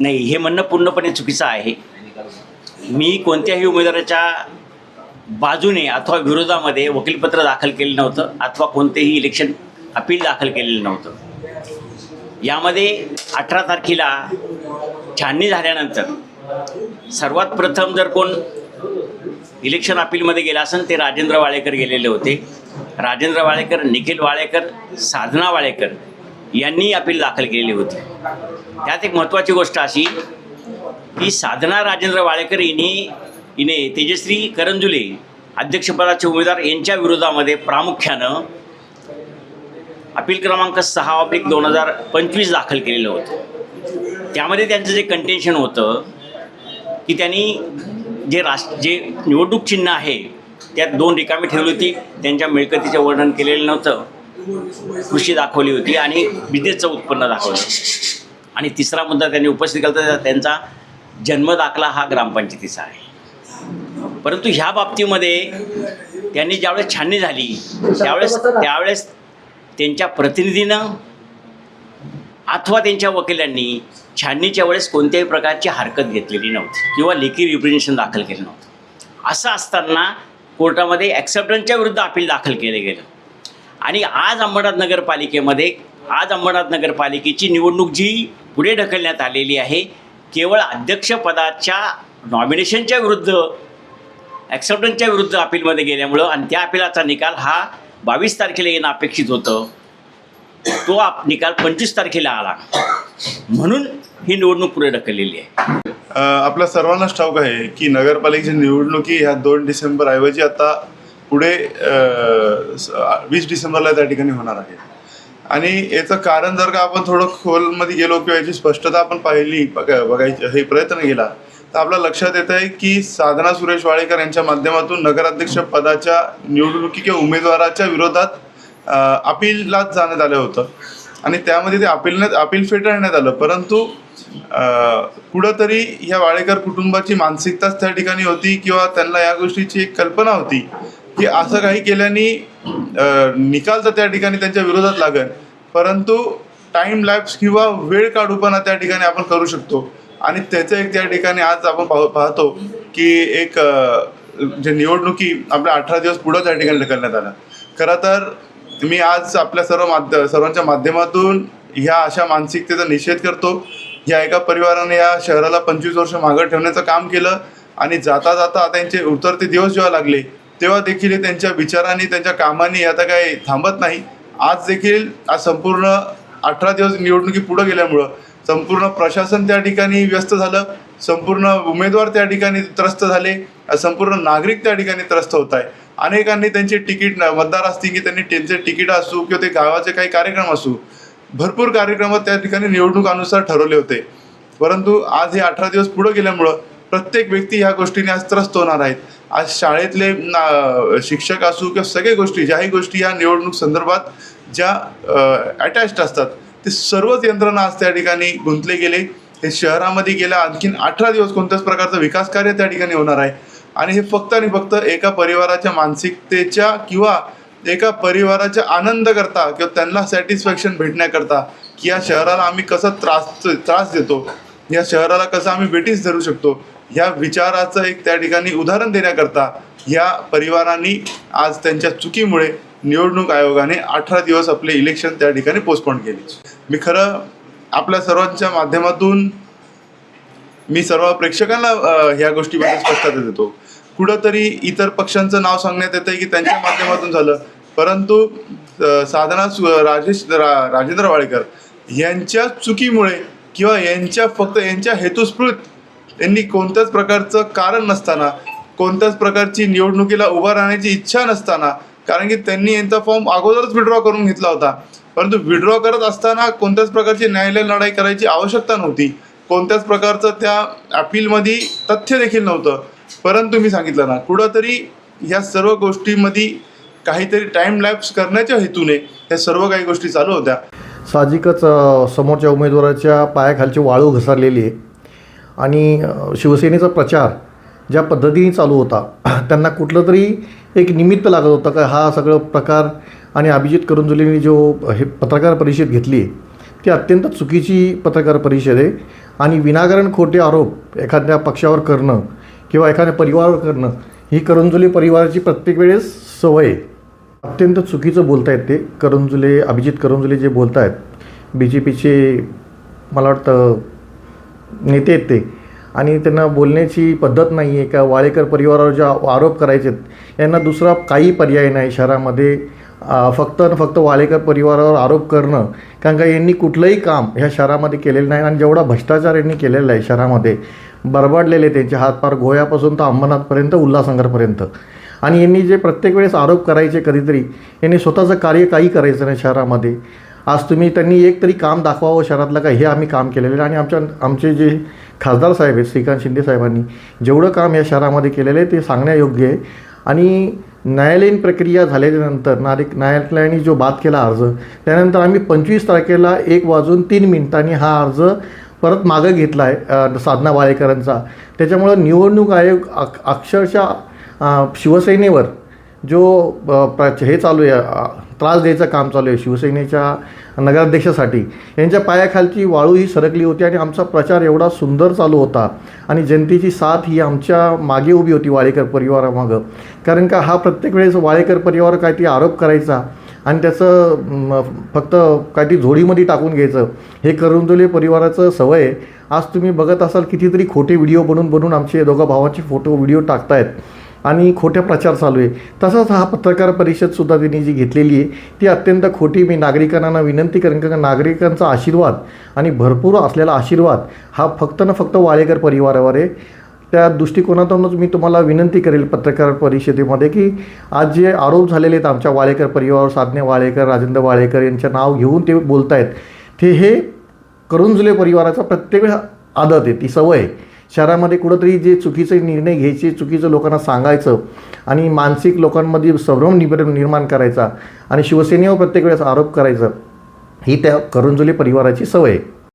नाही, हे म्हणणं पूर्णपणे चुकीचं आहे. मी कोणत्याही उमेदवाराच्या बाजूने अथवा विरोधामध्ये वकीलपत्र दाखल केलं नव्हतं अथवा कोणतेही इलेक्शन अपील दाखल केलेलं नव्हतं. यामध्ये 18 तारखेला छाननी झाल्यानंतर सर्वात प्रथम जर कोण इलेक्शन अपीलमध्ये गेला असेल ते राजेंद्र वाळेकर गेलेले होते. राजेंद्र वाळेकर, निखिल वाळेकर, साधना वाळेकर यांनी अपील दाखल केलेली होती. त्यात एक महत्त्वाची गोष्ट अशी की साधना राजेंद्र वाळेकर हिने तेजश्री करंजुले अध्यक्षपदाचे उमेदवार यांच्या विरोधामध्ये प्रामुख्यानं अपील क्रमांक 6/2025 दाखल केलेलं होतं. त्यामध्ये त्यांचं जे कंटेन्शन होतं की त्यांनी जे निवडणूक चिन्ह आहे त्यात 2 रिकामी ठेवली होती, त्यांच्या मिळकतीचे वर्णन केलेलं नव्हतं, कृषी दाखवली होती आणि बिझनेसचं उत्पन्न दाखवलं, आणि तिसरा मुद्दा त्यांनी उपस्थित केला तर त्यांचा जन्मदाखला हा ग्रामपंचायतीचा आहे. परंतु ह्या बाबतीमध्ये त्यांनी ज्यावेळेस छाननी झाली त्यावेळेस त्यांच्या प्रतिनिधीनं अथवा त्यांच्या वकिलांनी छाननीच्या वेळेस कोणत्याही प्रकारची हरकत घेतलेली नव्हती किंवा लेखी रिप्रेझेंटेशन दाखल केलं नव्हतं. असं असताना कोर्टामध्ये ॲक्सेप्टन्सच्या विरुद्ध अपील दाखल केलं गेलं आणि आज अंबरनाथ नगरपालिकेची निवडणूक जी पुढे ढकलण्यात आलेली आहे, केवळ अध्यक्षपदाच्या नॉमिनेशनच्या विरुद्ध ॲक्सेप्टन्सच्या विरुद्ध अपीलमध्ये गेल्यामुळं आणि त्या अपिलाचा निकाल हा 22 तारखेला येणं अपेक्षित होतं, तो निकाल 25 तारखेला आला, म्हणून ही निवडणूक पुढे ढकललेली आहे. आपल्या सर्वांनाच ठाऊक आहे की नगरपालिकेची निवडणुकी ह्या 2 डिसेंबर ऐवजी आता पुढे 20 डिसेंबरला त्या ठिकाणी होणार आहे. आणि याचं कारण जर का आपण थोडं खोलमध्ये गेलो किंवा याची स्पष्टता आपण बघायची हे प्रयत्न केला तर आपल्या लक्षात येत आहे की साधना सुरेश वाळेकर यांच्या माध्यमातून नगराध्यक्ष पदाच्या निवडणुकी किंवा उमेदवाराच्या विरोधात अपीलला जाण्यात आलं होतं आणि त्यामध्ये ते अपील फेटाळण्यात आलं. परंतु कुठंतरी ह्या वाळेकर कुटुंबाची मानसिकताच त्या ठिकाणी होती किंवा त्यांना या गोष्टीची एक कल्पना होती की असं काही केल्याने निकाल तर त्या ठिकाणी त्यांच्या विरोधात लागेल, परंतु टाईम लॅप्स किंवा वेळ काढूपणा त्या ठिकाणी आपण करू शकतो. आणि त्याचं एक त्या ठिकाणी आज आपण पाहतो की एक जे निवडणुकी आपल्या 18 दिवस पुढं त्या ठिकाणी ढकलण्यात आलं. खरं तर मी आज आपल्या सर्वांच्या माध्यमातून ह्या अशा मानसिकतेचा निषेध करतो. ह्या एका परिवाराने या शहराला 25 वर्ष मागं ठेवण्याचं काम केलं आणि जाता जाता त्यांचे उतरते दिवस जेव्हा लागले तेव्हा देखील त्यांच्या विचारांनी त्यांच्या कामांनी आता काही थांबत नाही. आज संपूर्ण 18 दिवस निवडणुकी पुढं गेल्यामुळं संपूर्ण प्रशासन त्या ठिकाणी व्यस्त झालं, संपूर्ण उमेदवार त्या ठिकाणी त्रस्त झाले, संपूर्ण नागरिक त्या ठिकाणी त्रस्त होत आहे. अनेकांनी त्यांचे तिकीट, मतदार असतील की त्यांनी त्यांचे तिकीट असू किंवा ते गावाचे काही कार्यक्रम असू, भरपूर कार्यक्रम त्या ठिकाणी निवडणुकानुसार ठरवले होते. परंतु आज हे 18 दिवस पुढं गेल्यामुळं प्रत्येक व्यक्ती ह्या गोष्टीने आज त्रस्त होणार आहेत. आज शाळेतले शिक्षक असू किंवा सगळ्या गोष्टी, ज्याही गोष्टी या निवडणूक संदर्भात ज्या अटॅच्ड असतात ते सर्वच यंत्रणा आज त्या ठिकाणी गुंतले गेले. हे शहरामध्ये गेल्या आणखीन 18 दिवस कोणत्याच प्रकारचं विकास कार्य त्या ठिकाणी होणार आहे आणि हे फक्त आणि फक्त एका परिवाराच्या मानसिकतेच्या किंवा एका परिवाराचा आनंद करता किंवा त्यांना सॅटिस्फॅक्शन भेटण्याकरता की या शहराला आम्ही कसं त्रास देतो, या शहराला कसं आम्ही वेटीस धरू शकतो, ह्या विचाराचं एक त्या ठिकाणी उदाहरण देण्याकरता या परिवारांनी आज त्यांच्या चुकीमुळे निवडणूक आयोगाने 18 दिवस आपले इलेक्शन त्या ठिकाणी पोस्टपोन केले. मी खरं आपल्या सर्वांच्या माध्यमातून मी सर्व प्रेक्षकांना ह्या गोष्टीबद्दल स्पष्टता देतो. कुठंतरी इतर पक्षांचं नाव सांगण्यात येतं की त्यांच्या माध्यमातून झालं, परंतु साधना राजेंद्र वाळेकर यांच्या चुकीमुळे किंवा यांच्या हेतुस्फूर्त यांनी कोणत्याच प्रकारचं कारण नसताना, कोणत्याच प्रकारची निवडणुकीला उभा राहण्याची इच्छा नसताना, कारण की त्यांनी यांचा फॉर्म अगोदरच विड्रॉ करून घेतला होता, परंतु विड्रॉ करत असताना कोणत्याच प्रकारची न्यायालयीन लढाई करायची आवश्यकता नव्हती, कोणत्याच प्रकारचं त्या अपीलमध्ये तथ्य देखील नव्हतं. परंतु मी सांगितलं ना, कुठंतरी ह्या सर्व गोष्टींमध्ये काहीतरी टाईम लॅप्स करण्याच्या हेतूने ह्या सर्व काही गोष्टी चालू होत्या. साहजिकच समोरच्या उमेदवाराच्या पायाखालची वाळू घसरलेली आहे आणि शिवसेनेचा प्रचार ज्या पद्धतीने चालू होता त्यांना कुठलं तरी एक निमित्त लागत होतं का हा सगळं प्रकार, आणि अभिजित करंजुलेंनी जो हे पत्रकार परिषद घेतली ती अत्यंत चुकीची पत्रकार परिषद आहे आणि विनाकारण खोटे आरोप एखाद्या पक्षावर करणं किंवा एखाद्या परिवारावर करणं ही करंजुले परिवाराची प्रत्येक वेळेस सवय आहे. अत्यंत चुकीचं बोलत आहेत ते अभिजित करंजुले जे बोलत आहेत BJPचे मला वाटतं नेते आहेत ते, आणि त्यांना बोलण्याची पद्धत नाही आहे का वाळेकर परिवारावर जे आरोप करायचे आहेत यांना दुसरा काही पर्याय नाही शहरामध्ये फक्त वाळेकर परिवारावर आरोप करणं. कारण का यांनी कुठलंही काम ह्या शहरामध्ये केलेलं नाही आणि जेवढा भ्रष्टाचार यांनी केलेला आहे शहरामध्ये बरबाडलेले त्यांचे हातपार गोव्यापासून तर अंबरनाथपर्यंत उल्हासनगरपर्यंत. आणि यांनी जे प्रत्येक वेळेस आरोप करायचे कधीतरी यांनी स्वतःचं कार्य काही करायचं नाही शहरामध्ये. आज त्यांनी एक तरी काम दाखवावं शहरातलं का हे आम्ही काम केलेलं आहे. आणि आमचे जे खासदार साहेब आहेत श्रीकांत शिंदे साहेबांनी जेवढं काम या शहरामध्ये केलेलं आहे ते सांगण्यायोग्य आहे. आणि न्यायालयीन प्रक्रिया झाल्यानंतर न्यायालयाने जो बाद केला अर्ज त्यानंतर आम्ही 25 तारखेला 1:03 हा अर्ज परत मागं घेतला आहे साधना वाळेकरांचा. त्याच्यामुळं निवडणूक आयोग अक्षरशः शिवसेनेवर जो हे चालू आहे त्रास द्यायचं काम चालू आहे शिवसेनेच्या नगराध्यक्षासाठी यांच्या पायाखालची वाळू ही सरकली होती आणि आमचा प्रचार एवढा सुंदर चालू होता आणि जनतेची साथ ही आमच्या मागे उभी होती वाळेकर परिवारामागं. कारण का हा प्रत्येक वेळेस वाळेकर परिवार काहीतरी आरोप करायचा आणि त्याचं फक्त काहीतरी झोडीमध्ये टाकून घ्यायचं हे करंजुले परिवाराचं सवय आहे. आज तुम्ही बघत असाल कितीतरी खोटे व्हिडिओ बनवून आमचे दोघा भावांचे फोटो व्हिडिओ टाकतायत आणि खोट्या प्रचार चालू आहे. तसंच हा पत्रकार परिषदसुद्धा त्यांनी जी घेतलेली आहे ती अत्यंत खोटी. मी नागरिकांना विनंती करेन का नागरिकांचा आशीर्वाद आणि भरपूर असलेला आशीर्वाद हा फक्त वाळेकर परिवारावर आहे. त्या दृष्टिकोनातूनच मी तुम्हाला विनंती करेल पत्रकार परिषदेमध्ये की आज जे आरोप झालेले आहेत आमच्या वाळेकर परिवारावर साधने वाळेकर राजेंद्र वाळेकर यांचं नाव घेऊन ते बोलत आहेत ते हे करंजुले परिवाराचा प्रत्येक वेळा आदत आहे ती सवय आहे. शहरामध्ये कुठंतरी जे चुकीचे निर्णय घ्यायचे चुकीचं लोकांना सांगायचं आणि मानसिक लोकांमध्ये संभ्रम निर्माण करायचा आणि शिवसेनेवर प्रत्येक वेळेस आरोप करायचा ही त्या करंजुले परिवाराची सवय आहे.